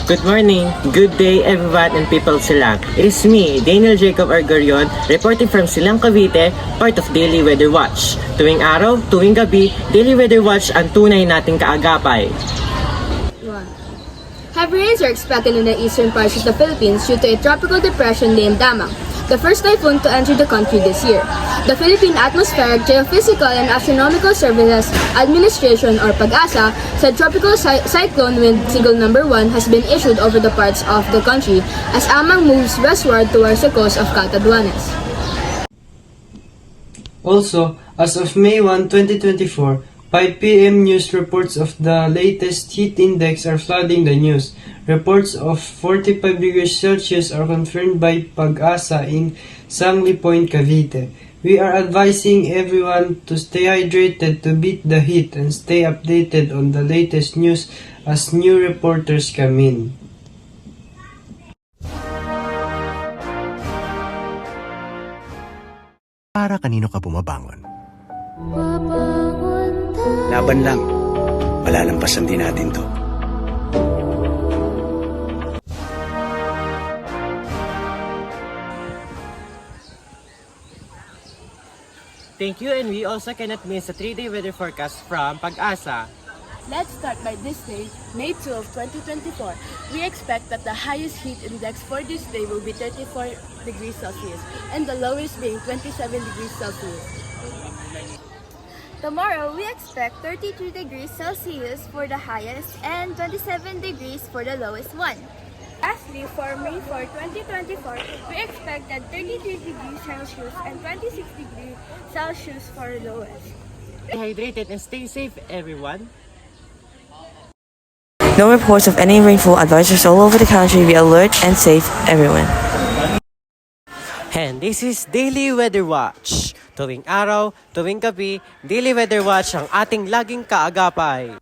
Good morning, good day everyone and people Silang. It is me, Daniel Jacob Argorion, reporting from Silang Cavite, part of Daily Weather Watch. Tuwing araw, tuwing gabi, Daily Weather Watch ang tunay nating kaagapay. Heavy rains are expected in the eastern parts of the Philippines due to a tropical depression named Damang, the first typhoon to enter the country this year. The Philippine Atmospheric, Geophysical and Astronomical Services Administration or PAGASA said tropical cyclone wind signal number 1 has been issued over the parts of the country as Amang moves westward towards the coast of Catanduanes. Also, as of May 1, 2024, 5 p.m. news reports of the latest heat index are flooding the news. Reports of 45 degrees Celsius are confirmed by PAGASA in Sangli Point, Cavite. We are advising everyone to stay hydrated to beat the heat and stay updated on the latest news as new reporters come in. Para kanino ka bumabangon? Laban lang. Malalampasan din natin to. Thank you, and we also cannot miss a 3-day weather forecast from PAGASA. Let's start by this day, May 12, 2024. We expect that the highest heat index for this day will be 34 degrees Celsius and the lowest being 27 degrees Celsius. Tomorrow, we expect 33 degrees Celsius for the highest and 27 degrees for the lowest one. Lastly, for May 4, 2024, we expect that 33 degrees Celsius and 26 degrees Celsius for the lowest. Stay hydrated and stay safe, everyone. No reports of any rainfall advisories all over the country. Be alert and safe, everyone. And this is Daily Weather Watch. Tuwing araw, tuwing gabi, Daily Weather Watch ang ating laging kaagapay.